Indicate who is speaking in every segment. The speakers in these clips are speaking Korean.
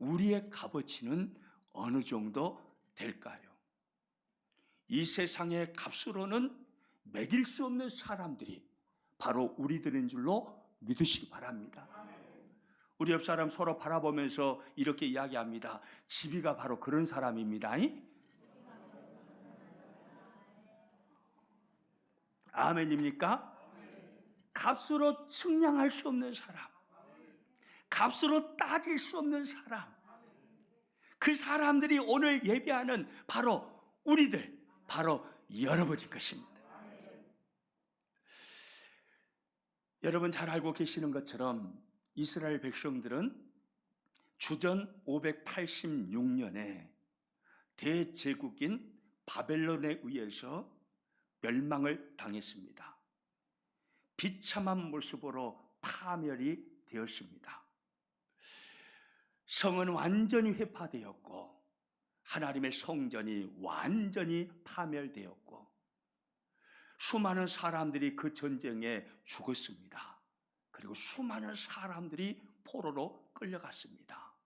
Speaker 1: 우리의 값어치는 어느 정도 될까요? 이 세상의 값으로는 매길 수 없는 사람들이 바로 우리들인 줄로 믿으시기 바랍니다. 우리 옆 사람 서로 바라보면서 이렇게 이야기합니다. 지비가 바로 그런 사람입니다. 아멘입니까? 값으로 측량할 수 없는 사람, 값으로 따질 수 없는 사람, 그 사람들이 오늘 예배하는 바로 우리들, 바로 여러분일 것입니다. 여러분 잘 알고 계시는 것처럼 이스라엘 백성들은 주전 586년에 대제국인 바벨론에 의해서 멸망을 당했습니다. 비참한 모습으로 파멸이 되었습니다. 성은 완전히 회파되었고 하나님의 성전이 완전히 파멸되었고 수많은 사람들이 그 전쟁에 죽었습니다. 그리고 수많은 사람들이 포로로 끌려갔습니다.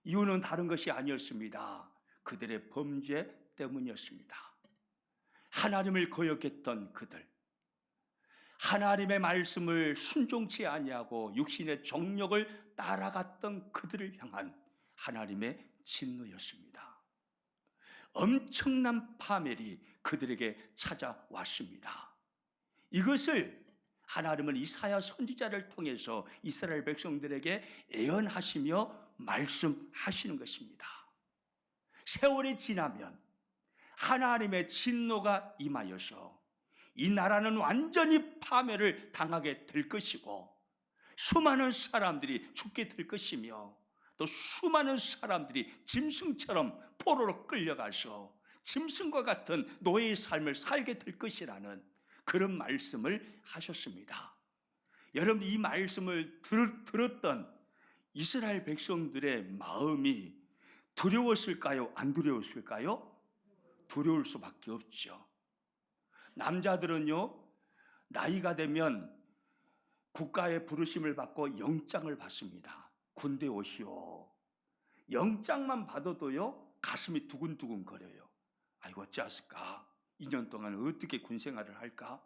Speaker 1: 이유는 다른 것이 아니었습니다. 그들의 범죄 때문이었습니다. 하나님을 거역했던 그들, 하나님의 말씀을 순종치 아니하고 육신의 정욕을 따라갔던 그들을 향한 하나님의 진노였습니다. 엄청난 파멸이 그들에게 찾아왔습니다. 이것을 하나님은 이사야 선지자를 통해서 이스라엘 백성들에게 예언하시며 말씀하시는 것입니다. 세월이 지나면 하나님의 진노가 임하여서 이 나라는 완전히 파멸을 당하게 될 것이고 수많은 사람들이 죽게 될 것이며 또 수많은 사람들이 짐승처럼 포로로 끌려가서 짐승과 같은 노예의 삶을 살게 될 것이라는 그런 말씀을 하셨습니다. 여러분 이 말씀을 들었던 이스라엘 백성들의 마음이 두려웠을까요? 안 두려웠을까요? 두려울 수밖에 없죠. 남자들은요, 나이가 되면 국가의 부르심을 받고 영장을 받습니다. 군대 오시오. 영장만 받아도요, 가슴이 두근두근 거려요. 아이고, 어찌했을까? 2년 동안 어떻게 군 생활을 할까?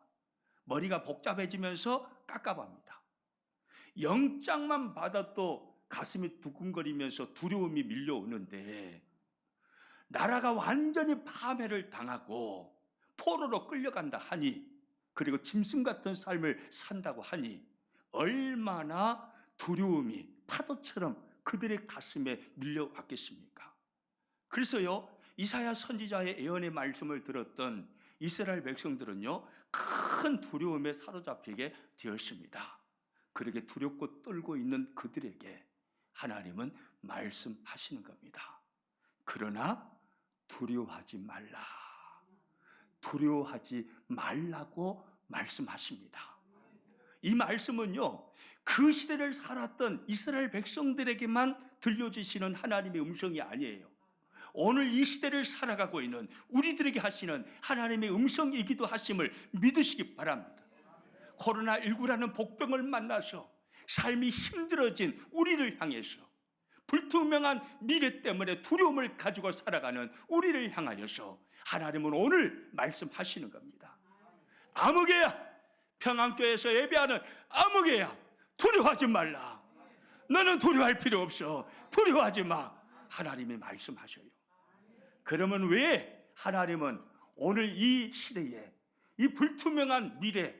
Speaker 1: 머리가 복잡해지면서 깝깝합니다. 영장만 받아도 가슴이 두근거리면서 두려움이 밀려오는데 나라가 완전히 파멸을 당하고 포로로 끌려간다 하니 그리고 짐승 같은 삶을 산다고 하니 얼마나 두려움이 파도처럼 그들의 가슴에 밀려왔겠습니까? 그래서요, 이사야 선지자의 예언의 말씀을 들었던 이스라엘 백성들은요, 큰 두려움에 사로잡히게 되었습니다. 그렇게 두렵고 떨고 있는 그들에게 하나님은 말씀하시는 겁니다. 그러나 두려워하지 말라. 두려워하지 말라고 말씀하십니다. 이 말씀은요, 그 시대를 살았던 이스라엘 백성들에게만 들려주시는 하나님의 음성이 아니에요. 오늘 이 시대를 살아가고 있는 우리들에게 하시는 하나님의 음성이기도 하심을 믿으시기 바랍니다. 코로나19라는 복병을 만나서 삶이 힘들어진 우리를 향해서 불투명한 미래 때문에 두려움을 가지고 살아가는 우리를 향하여서 하나님은 오늘 말씀하시는 겁니다. 아무개야, 평안교회에서 예배하는 아무개야, 두려워하지 말라. 너는 두려워할 필요 없어. 두려워하지 마. 하나님이 말씀하셔요. 그러면 왜 하나님은 오늘 이 시대에 이 불투명한 미래,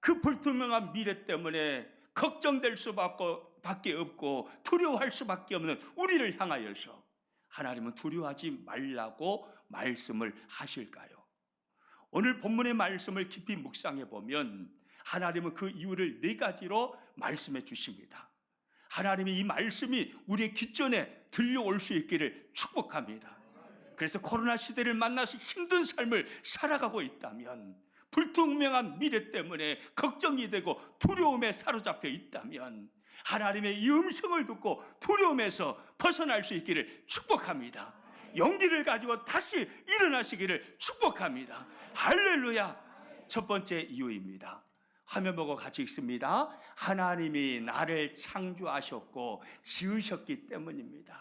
Speaker 1: 그 불투명한 미래 때문에 걱정될 수밖에 없고 두려워할 수밖에 없는 우리를 향하여서 하나님은 두려워하지 말라고 말씀을 하실까요? 오늘 본문의 말씀을 깊이 묵상해 보면 하나님은 그 이유를 4가지로 말씀해 주십니다. 하나님이 이 말씀이 우리의 귓전에 들려올 수 있기를 축복합니다. 그래서 코로나 시대를 만나서 힘든 삶을 살아가고 있다면, 불투명한 미래 때문에 걱정이 되고 두려움에 사로잡혀 있다면 하나님의 이 음성을 듣고 두려움에서 벗어날 수 있기를 축복합니다. 용기를 가지고 다시 일어나시기를 축복합니다. 할렐루야. 첫 번째 이유입니다. 화면 보고 같이 읽습니다. 하나님이 나를 창조하셨고 지으셨기 때문입니다.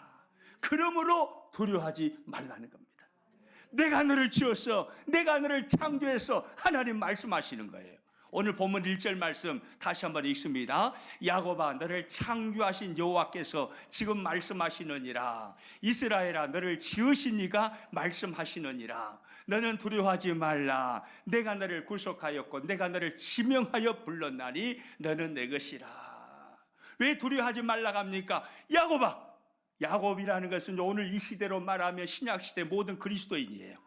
Speaker 1: 그러므로 두려워하지 말라는 겁니다. 내가 너를 지었어, 내가 너를 창조해서 하나님 말씀하시는 거예요. 오늘 본문 1절 말씀 다시 한번 읽습니다. 야곱아, 너를 창조하신 여호와께서 지금 말씀하시느니라. 이스라엘아, 너를 지으신 이가 말씀하시느니라. 너는 두려워하지 말라. 내가 너를 구속하였고 내가 너를 지명하여 불렀나니 너는 내 것이라. 왜 두려워하지 말라고 합니까? 야곱아, 야곱이라는 것은 오늘 이 시대로 말하면 신약시대 모든 그리스도인이에요.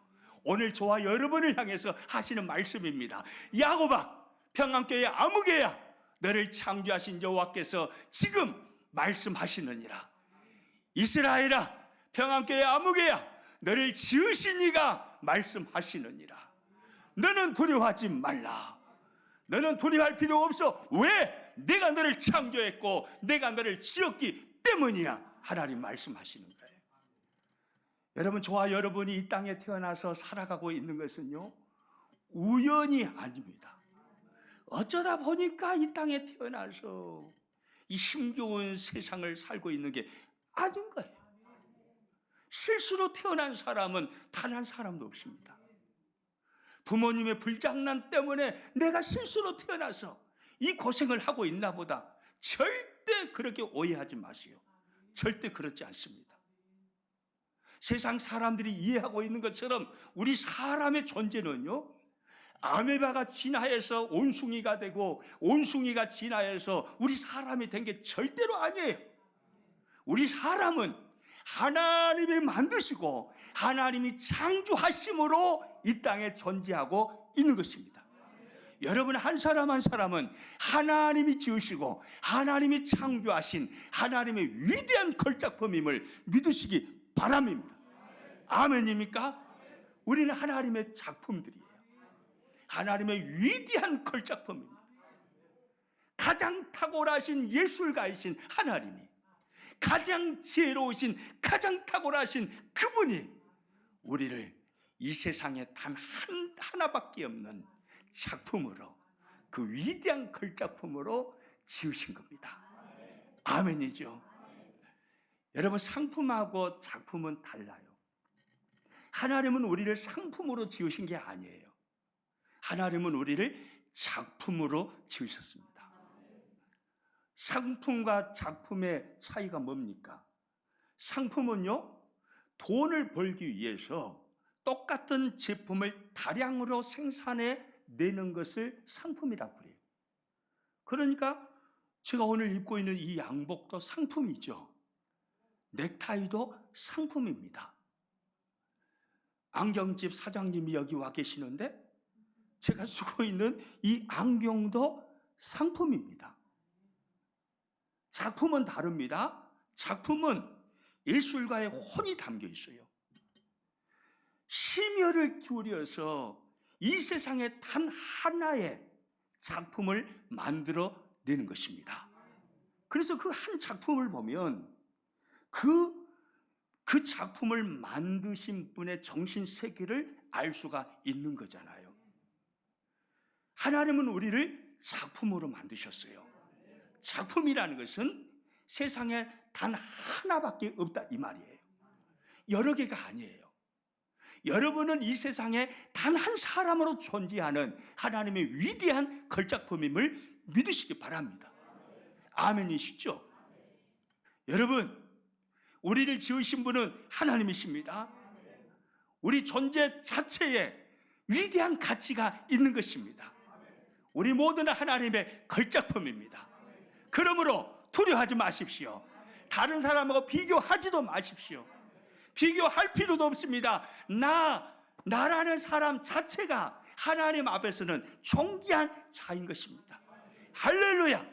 Speaker 1: 오늘 저와 여러분을 향해서 하시는 말씀입니다. 야곱아, 평안교회 아무개야, 너를 창조하신 여호와께서 지금 말씀하시느니라. 이스라엘아, 평안교회 아무개야, 너를 지으신 이가 말씀하시느니라. 너는 두려워하지 말라. 너는 두려워할 필요 없어. 왜? 내가 너를 창조했고 내가 너를 지었기 때문이야. 하나님 말씀하시는 거예요. 여러분, 저와 여러분이 이 땅에 태어나서 살아가고 있는 것은요, 우연이 아닙니다. 어쩌다 보니까 이 땅에 태어나서 이 힘겨운 세상을 살고 있는 게 아닌 거예요. 실수로 태어난 사람은 단 한 사람도 없습니다. 부모님의 불장난 때문에 내가 실수로 태어나서 이 고생을 하고 있나 보다. 절대 그렇게 오해하지 마세요. 절대 그렇지 않습니다. 세상 사람들이 이해하고 있는 것처럼 우리 사람의 존재는요, 아메바가 진화해서 온숭이가 되고 온숭이가 진화해서 우리 사람이 된 게 절대로 아니에요. 우리 사람은 하나님이 만드시고 하나님이 창조하심으로 이 땅에 존재하고 있는 것입니다. 여러분, 한 사람 한 사람은 하나님이 지으시고 하나님이 창조하신 하나님의 위대한 걸작품임을 믿으시기 바랍니다. 아멘입니까? 우리는 하나님의 작품들이에요. 하나님의 위대한 걸작품입니다. 가장 탁월하신 예술가이신 하나님이, 가장 지혜로우신, 가장 탁월하신 그분이 우리를 이 세상에 단 하나밖에 없는 작품으로, 그 위대한 걸작품으로 지으신 겁니다. 아멘이죠. 여러분, 상품하고 작품은 달라요. 하나님은 우리를 상품으로 지으신 게 아니에요. 하나님은 우리를 작품으로 지으셨습니다. 상품과 작품의 차이가 뭡니까? 상품은요, 돈을 벌기 위해서 똑같은 제품을 다량으로 생산해 내는 것을 상품이라고 그래요. 그러니까 제가 오늘 입고 있는 이 양복도 상품이죠. 넥타이도 상품입니다. 안경집 사장님이 여기 와 계시는데 제가 쓰고 있는 이 안경도 상품입니다. 작품은 다릅니다. 작품은 예술가의 혼이 담겨 있어요. 심혈을 기울여서 이 세상에 단 하나의 작품을 만들어 내는 것입니다. 그래서 그 한 작품을 보면 그 작품을 만드신 분의 정신 세계를 알 수가 있는 거잖아요. 하나님은 우리를 작품으로 만드셨어요. 작품이라는 것은 세상에 단 하나밖에 없다 이 말이에요. 여러 개가 아니에요. 여러분은 이 세상에 단 한 사람으로 존재하는 하나님의 위대한 걸작품임을 믿으시기 바랍니다. 아멘이시죠? 여러분, 우리를 지으신 분은 하나님이십니다. 우리 존재 자체에 위대한 가치가 있는 것입니다. 우리 모두는 하나님의 걸작품입니다. 그러므로 두려워하지 마십시오. 다른 사람하고 비교하지도 마십시오. 비교할 필요도 없습니다. 나라는 사람 자체가 하나님 앞에서는 존귀한 자인 것입니다. 할렐루야.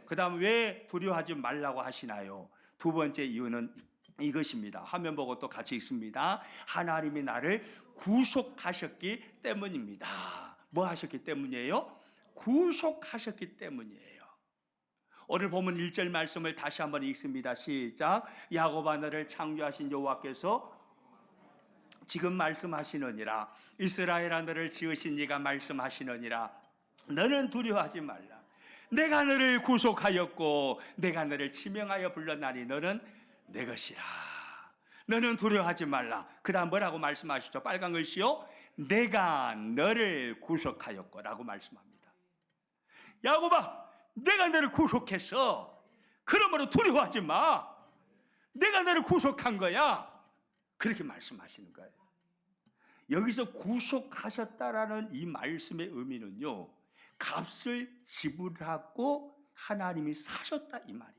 Speaker 1: 그 다음 왜 두려워하지 말라고 하시나요? 두 번째 이유는 이것입니다. 화면 보고 또 같이 읽습니다. 하나님이 나를 구속하셨기 때문입니다. 뭐 하셨기 때문이에요? 구속하셨기 때문이에요. 오늘 본문 1절 말씀을 다시 한번 읽습니다. 시작. 야곱아, 너를 창조하신 여호와께서 지금 말씀하시느니라. 이스라엘아, 너를 지으신 이가 말씀하시느니라. 너는 두려워하지 말라. 내가 너를 구속하였고 내가 너를 지명하여 불렀나니 너는 내 것이라. 너는 두려워하지 말라. 그 다음 뭐라고 말씀하시죠? 빨간 글씨요, 내가 너를 구속하였고 라고 말씀합니다. 야곱아, 내가 너를 구속했어. 그러므로 두려워하지 마. 내가 너를 구속한 거야. 그렇게 말씀하시는 거예요. 여기서 구속하셨다라는 이 말씀의 의미는요, 값을 지불하고 하나님이 사셨다 이 말이에요.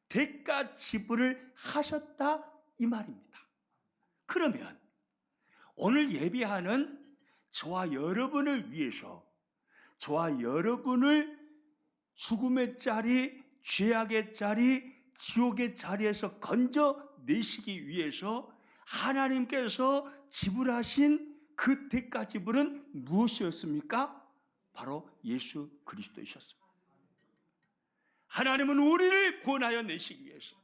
Speaker 1: 대가 지불을 하셨다 이 말입니다. 그러면 오늘 예배하는 저와 여러분을 위해서, 저와 여러분을 죽음의 자리, 죄악의 자리, 지옥의 자리에서 건져내시기 위해서 하나님께서 지불하신 그 대가 지불은 무엇이었습니까? 바로 예수 그리스도이셨습니다. 하나님은 우리를 구원하여 내시기 위해서,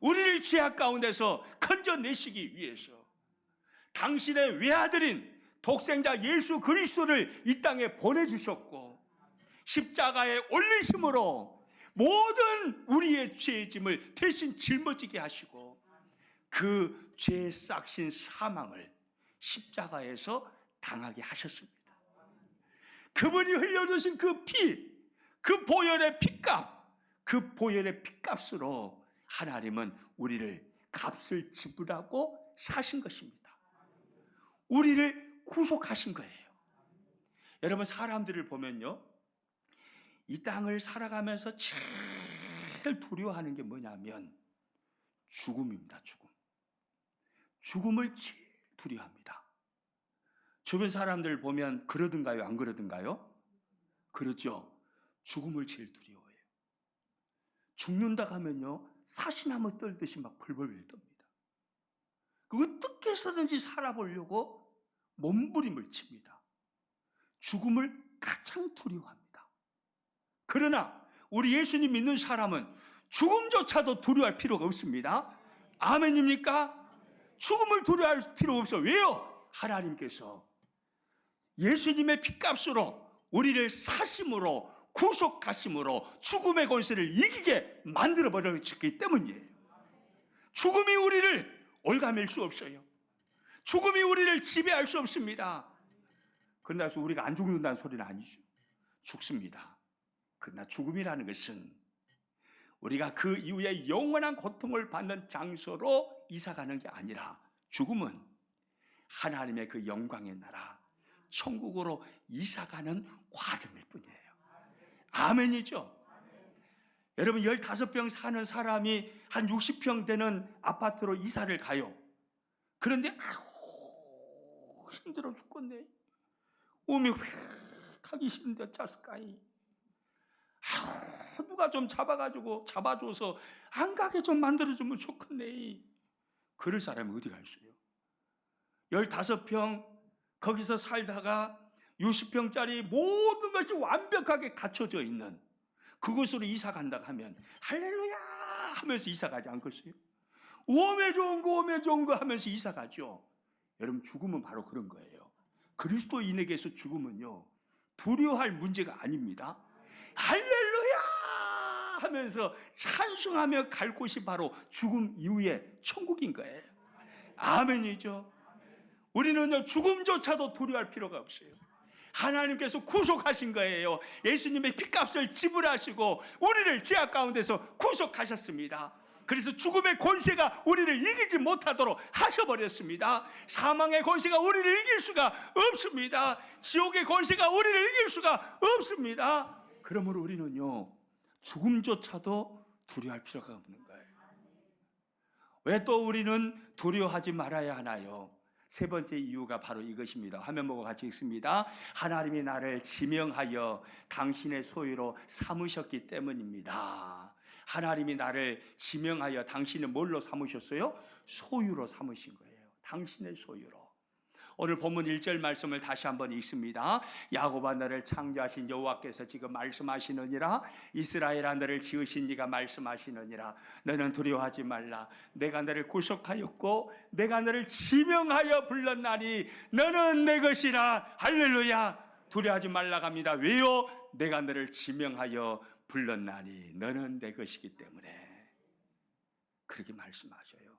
Speaker 1: 우리를 죄악 가운데서 건져내시기 위해서 당신의 외아들인 독생자 예수 그리스도를 이 땅에 보내주셨고, 십자가에 올리심으로 모든 우리의 죄의 짐을 대신 짊어지게 하시고 그 죄의 싹신 사망을 십자가에서 당하게 하셨습니다. 그분이 흘려주신 그 피, 그 보혈의 핏값, 그 보혈의 핏값으로 하나님은 우리를 값을 지불하고 사신 것입니다. 우리를 구속하신 거예요. 여러분, 사람들을 보면요, 이 땅을 살아가면서 제일 두려워하는 게 뭐냐면 죽음입니다. 죽음을 제일 두려워합니다. 주변 사람들 보면 그러든가요, 안 그러든가요? 그렇죠. 죽음을 제일 두려워해요. 죽는다 하면요, 사시나무 떨듯이 막 벌벌 떱니다. 어떻게 해서든지 살아보려고 몸부림을 칩니다. 죽음을 가장 두려워합니다. 그러나 우리 예수님 믿는 사람은 죽음조차도 두려워할 필요가 없습니다. 아멘입니까? 죽음을 두려워할 필요 없어. 왜요? 하나님께서 예수님의 핏값으로 우리를 사심으로, 구속하심으로 죽음의 권세를 이기게 만들어 버렸기 때문이에요. 죽음이 우리를 올가맬 수 없어요. 죽음이 우리를 지배할 수 없습니다. 그러나 우리가 안 죽는다는 소리는 아니죠. 죽습니다. 그러나 죽음이라는 것은 우리가 그 이후에 영원한 고통을 받는 장소로 이사가는 게 아니라, 죽음은 하나님의 그 영광의 나라 천국으로 이사가는 과정일 뿐이에요. 아멘이죠? 여러분, 15평 사는 사람이 한 60평 되는 아파트로 이사를 가요. 그런데 힘들어 죽겠네. 몸이 휙 하기 싫은데 어쩌을까이. 누가 좀 잡아줘서 안 가게 좀 만들어주면 좋겠네. 그럴 사람이 어디 가 있어요? 15평 거기서 살다가 60평짜리 모든 것이 완벽하게 갖춰져 있는 그곳으로 이사 간다 하면 할렐루야 하면서 이사 가지 않겠어요? 오메 좋은 거 하면서 이사 가죠. 여러분, 죽음은 바로 그런 거예요. 그리스도인에게서 죽음은요, 두려워할 문제가 아닙니다. 할렐루야 하면서 찬송하며 갈 곳이 바로 죽음 이후의 천국인 거예요. 아멘이죠. 우리는요, 죽음조차도 두려워할 필요가 없어요. 하나님께서 구속하신 거예요. 예수님의 핏값을 지불하시고 우리를 죄악 가운데서 구속하셨습니다. 그래서 죽음의 권세가 우리를 이기지 못하도록 하셔버렸습니다. 사망의 권세가 우리를 이길 수가 없습니다. 지옥의 권세가 우리를 이길 수가 없습니다. 그러므로 우리는요, 죽음조차도 두려워할 필요가 없는 거예요. 왜 또 우리는 두려워하지 말아야 하나요? 세 번째 이유가 바로 이것입니다. 화면 보고 같이 읽습니다. 하나님이 나를 지명하여 당신의 소유로 삼으셨기 때문입니다. 하나님이 나를 지명하여 당신을 뭘로 삼으셨어요? 소유로 삼으신 거예요. 당신의 소유로. 오늘 본문 1절 말씀을 다시 한번 읽습니다. 야곱아, 너를 창조하신 여호와께서 지금 말씀하시느니라. 이스라엘아, 너를 지으신 네가 말씀하시느니라. 너는 두려워하지 말라. 내가 너를 구속하였고 내가 너를 지명하여 불렀나니 너는 내 것이라. 할렐루야. 두려워하지 말라고 합니다. 왜요? 내가 너를 지명하여 불렀나니 너는 내 것이기 때문에. 그렇게 말씀하셔요.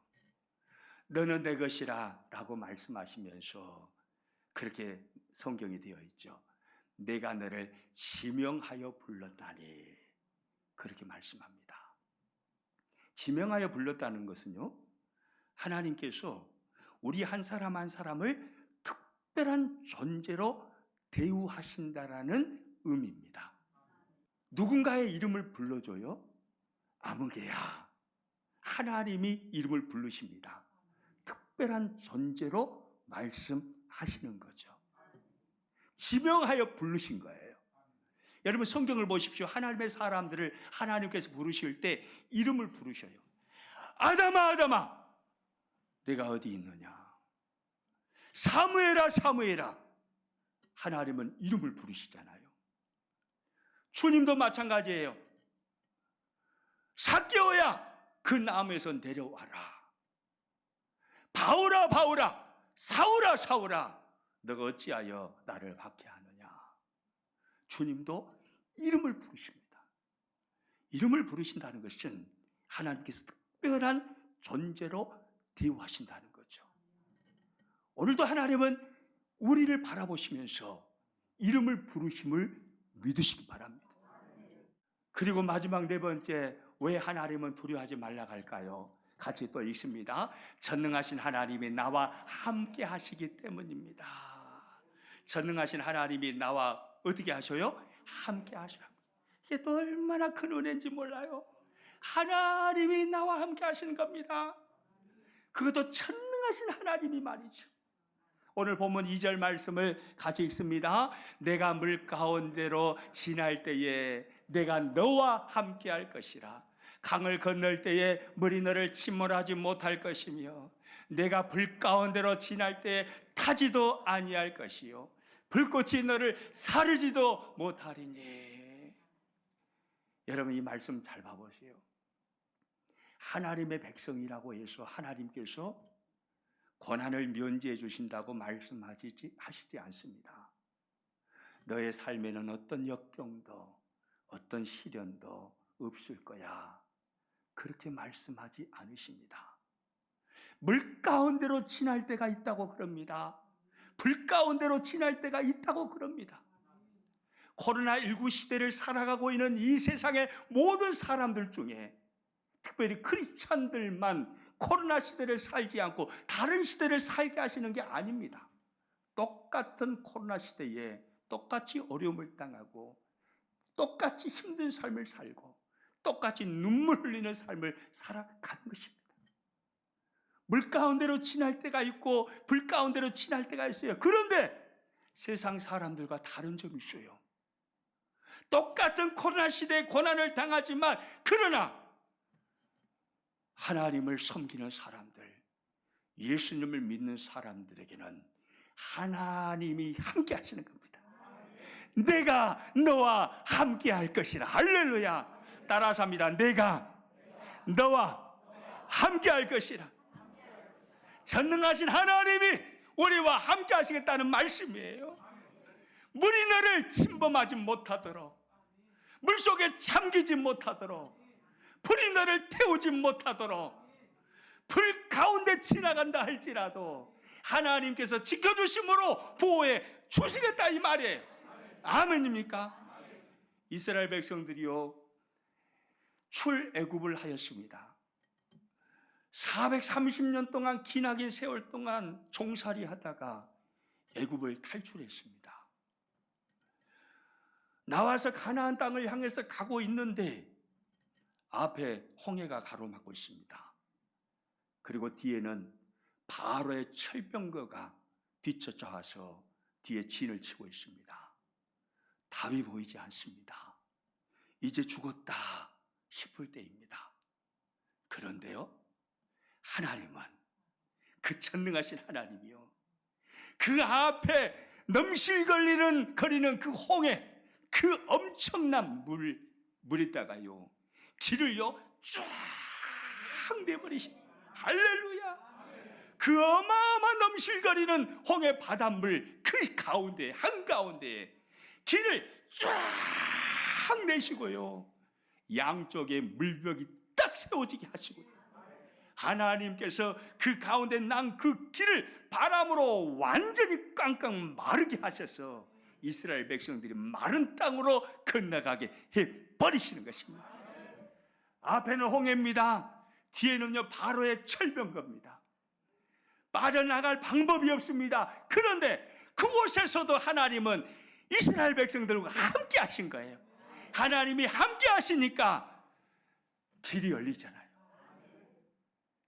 Speaker 1: 너는 내 것이라 라고 말씀하시면서 그렇게 성경이 되어 있죠. 내가 너를 지명하여 불렀다니, 그렇게 말씀합니다. 지명하여 불렀다는 것은요, 하나님께서 우리 한 사람 한 사람을 특별한 존재로 대우하신다라는 의미입니다. 누군가의 이름을 불러줘요? 아무개야. 하나님이 이름을 부르십니다. 특별한 존재로 말씀하시는 거죠. 지명하여 부르신 거예요. 여러분 성경을 보십시오. 하나님의 사람들을 하나님께서 부르실 때 이름을 부르셔요. 아담아, 아담아, 내가 어디 있느냐? 사무엘아, 사무엘아. 하나님은 이름을 부르시잖아요. 주님도 마찬가지예요. 삭개오야, 그 나무에서 내려와라. 바울아, 바울아, 사울아, 사울아, 너가 어찌하여 나를 박해하느냐? 주님도 이름을 부르십니다. 이름을 부르신다는 것은 하나님께서 특별한 존재로 대우하신다는 거죠. 오늘도 하나님은 우리를 바라보시면서 이름을 부르심을 믿으시기 바랍니다. 그리고 마지막 네 번째, 왜 하나님은 두려워하지 말라고 할까요? 같이 또 있습니다. 전능하신 하나님이 나와 함께 하시기 때문입니다. 전능하신 하나님이 나와 어떻게 하셔요? 함께 하셔요. 이게 또 얼마나 큰 은혜인지 몰라요. 하나님이 나와 함께 하시는 겁니다. 그것도 전능하신 하나님이 말이죠. 오늘 본문 2절 말씀을 같이 읽습니다. 내가 물 가운데로 지날 때에 내가 너와 함께 할 것이라. 강을 건널 때에 물이 너를 침몰하지 못할 것이며 내가 불 가운데로 지날 때에 타지도 아니할 것이요 불꽃이 너를 사르지도 못하리니. 여러분 이 말씀 잘 봐보세요. 하나님의 백성이라고 해서 하나님께서 고난을 면제해 주신다고 말씀하시지 않습니다. 너의 삶에는 어떤 역경도 어떤 시련도 없을 거야, 그렇게 말씀하지 않으십니다. 물 가운데로 지날 때가 있다고 그럽니다. 불 가운데로 지날 때가 있다고 그럽니다. 코로나19 시대를 살아가고 있는 이 세상의 모든 사람들 중에 특별히 크리스찬들만 코로나 시대를 살지 않고 다른 시대를 살게 하시는 게 아닙니다. 똑같은 코로나 시대에 똑같이 어려움을 당하고 똑같이 힘든 삶을 살고 똑같이 눈물 흘리는 삶을 살아가는 것입니다. 물 가운데로 지날 때가 있고 불 가운데로 지날 때가 있어요. 그런데 세상 사람들과 다른 점이 있어요. 똑같은 코로나 시대에 고난을 당하지만 그러나 하나님을 섬기는 사람들, 예수님을 믿는 사람들에게는 하나님이 함께 하시는 겁니다. 내가 너와 함께 할 것이라. 할렐루야. 따라서 합니다. 내가 너와 함께 할 것이라. 전능하신 하나님이 우리와 함께 하시겠다는 말씀이에요. 물이 너를 침범하지 못하도록, 물속에 잠기지 못하도록, 불이 너를 태우지 못하도록, 불 가운데 지나간다 할지라도 하나님께서 지켜주심으로 보호해 주시겠다 이 말이에요. 아멘입니까? 이스라엘 백성들이요 출애굽을 하였습니다. 430년 동안 기나긴 세월 동안 종살이 하다가 애굽을 탈출했습니다. 나와서 가나안 땅을 향해서 가고 있는데 앞에 홍해가 가로막고 있습니다. 그리고 뒤에는 바로의 철병거가 뒤쫓아와서 뒤에 진을 치고 있습니다. 답이 보이지 않습니다. 이제 죽었다 싶을 때입니다. 그런데요, 하나님은 그 전능하신 하나님이요, 그 앞에 넘실거리는 그 홍해, 그 엄청난 물에다가요 길을요 쫙 내버리십니다. 할렐루야. 그 어마어마한 넘실거리는 홍해 바닷물 그 가운데 한가운데에 길을 쫙 내시고요, 양쪽에 물벽이 딱 세워지게 하시고요, 하나님께서 그 가운데 난 그 길을 바람으로 완전히 깡깡 마르게 하셔서 이스라엘 백성들이 마른 땅으로 건너가게 해버리시는 것입니다. 앞에는 홍해입니다. 뒤에는요 바로의 철병거입니다. 빠져나갈 방법이 없습니다. 그런데 그곳에서도 하나님은 이스라엘 백성들과 함께 하신 거예요. 하나님이 함께 하시니까 길이 열리잖아요.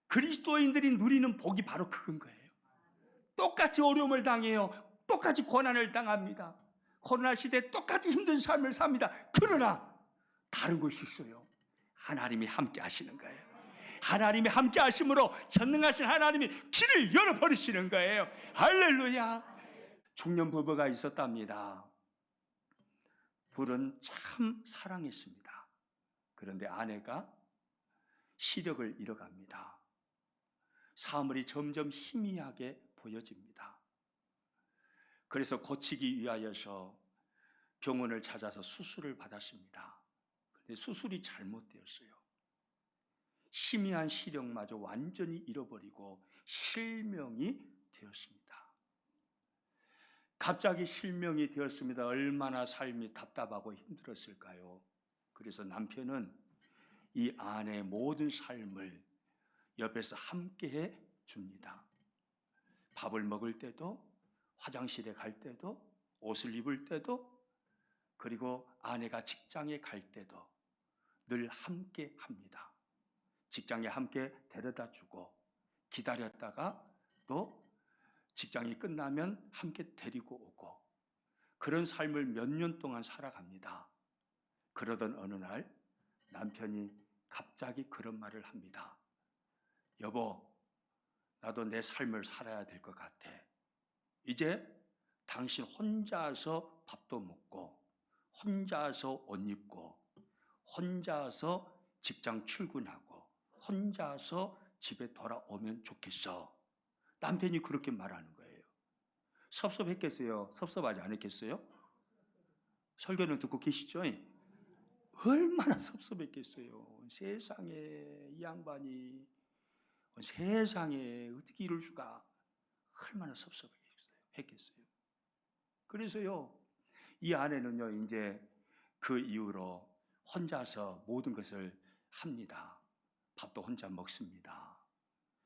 Speaker 1: 그리스도인들이 누리는 복이 바로 그런 거예요. 똑같이 어려움을 당해요. 똑같이 고난을 당합니다. 코로나 시대에 똑같이 힘든 삶을 삽니다. 그러나 다른 것이 있어요. 하나님이 함께 하시는 거예요. 하나님이 함께 하심으로 전능하신 하나님이 길을 열어버리시는 거예요. 할렐루야. 중년 부부가 있었답니다. 둘은 참 사랑했습니다. 그런데 아내가 시력을 잃어갑니다. 사물이 점점 희미하게 보여집니다. 그래서 고치기 위하여서 병원을 찾아서 수술을 받았습니다. 그런데 수술이 잘못되었어요. 희미한 시력마저 완전히 잃어버리고 실명이 되었습니다. 갑자기 실명이 되었습니다. 얼마나 삶이 답답하고 힘들었을까요? 그래서 남편은 이 아내의 모든 삶을 옆에서 함께해 줍니다. 밥을 먹을 때도, 화장실에 갈 때도, 옷을 입을 때도, 그리고 아내가 직장에 갈 때도 늘 함께 합니다. 직장에 함께 데려다 주고, 기다렸다가 또 직장이 끝나면 함께 데리고 오고, 그런 삶을 몇 년 동안 살아갑니다. 그러던 어느 날 남편이 갑자기 그런 말을 합니다. 여보, 나도 내 삶을 살아야 될 것 같아. 이제 당신 혼자서 밥도 먹고, 혼자서 옷 입고, 혼자서 직장 출근하고, 혼자서 집에 돌아오면 좋겠어. 남편이 그렇게 말하는 거예요. 섭섭했겠어요? 섭섭하지 않았겠어요? 설교는 듣고 계시죠? 얼마나 섭섭했겠어요. 세상에 이 양반이 세상에 어떻게 이럴 수가, 얼마나 섭섭했겠어요. 그래서요, 이 아내는요 이제 그 이후로 혼자서 모든 것을 합니다. 밥도 혼자 먹습니다.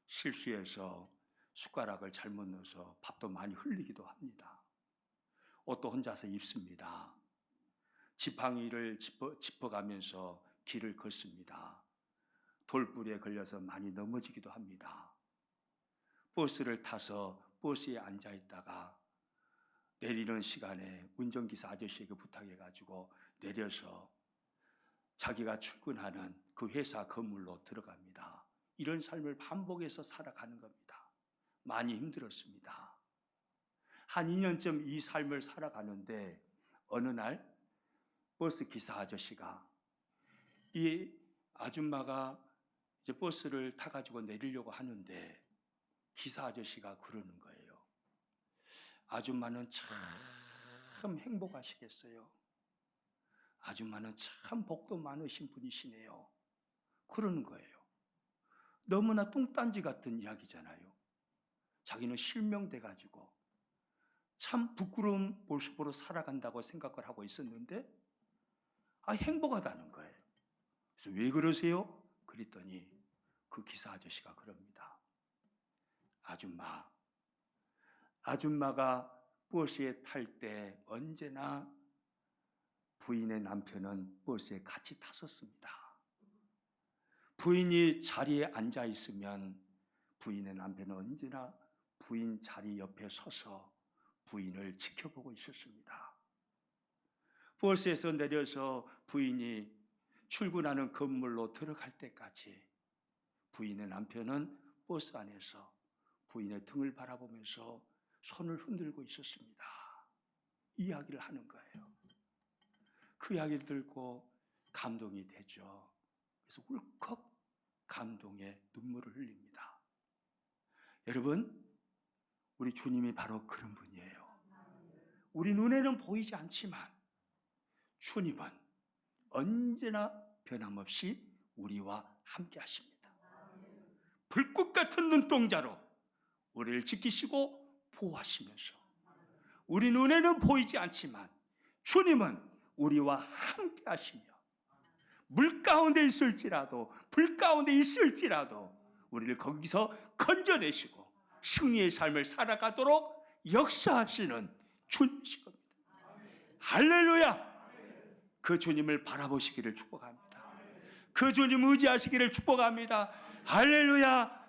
Speaker 1: 실수해서 숟가락을 잘못 넣어서 밥도 많이 흘리기도 합니다. 옷도 혼자서 입습니다. 지팡이를 짚어가면서 길을 걷습니다. 돌부리에 걸려서 많이 넘어지기도 합니다. 버스를 타서 버스에 앉아 있다가 내리는 시간에 운전기사 아저씨에게 부탁해가지고 내려서 자기가 출근하는 그 회사 건물로 들어갑니다. 이런 삶을 반복해서 살아가는 겁니다. 많이 힘들었습니다. 한 2년쯤 이 삶을 살아가는데 어느 날 버스 기사 아저씨가, 이 아줌마가 이제 버스를 타가지고 내리려고 하는데 기사 아저씨가 그러는 거예요. 아줌마는 참 행복하시겠어요. 아줌마는 참 복도 많으신 분이시네요. 그러는 거예요. 너무나 뚱딴지 같은 이야기잖아요. 자기는 실명돼가지고 참 부끄러운 모습으로 살아간다고 생각을 하고 있었는데 행복하다는 거예요. 그래서 왜 그러세요? 그랬더니 그 기사 아저씨가 그럽니다. 아줌마가 버스에 탈 때 언제나 부인의 남편은 버스에 같이 탔었습니다. 부인이 자리에 앉아 있으면 부인의 남편은 언제나 부인 자리 옆에 서서 부인을 지켜보고 있었습니다. 버스에서 내려서 부인이 출근하는 건물로 들어갈 때까지 부인의 남편은 버스 안에서 부인의 등을 바라보면서 손을 흔들고 있었습니다. 이야기를 하는 거예요. 그 이야기를 듣고 감동이 되죠. 그래서 울컥 감동의 눈물을 흘립니다. 여러분, 우리 주님이 바로 그런 분이에요. 우리 눈에는 보이지 않지만 주님은 언제나 변함없이 우리와 함께 하십니다. 불꽃 같은 눈동자로 우리를 지키시고 보호하시면서 우리 눈에는 보이지 않지만 주님은 우리와 함께 하시며 물 가운데 있을지라도 불 가운데 있을지라도 우리를 거기서 건져내시고 승리의 삶을 살아가도록 역사하시는 주님이신 겁니다. 할렐루야! 그 주님을 바라보시기를 축복합니다. 그 주님 의지하시기를 축복합니다. 할렐루야!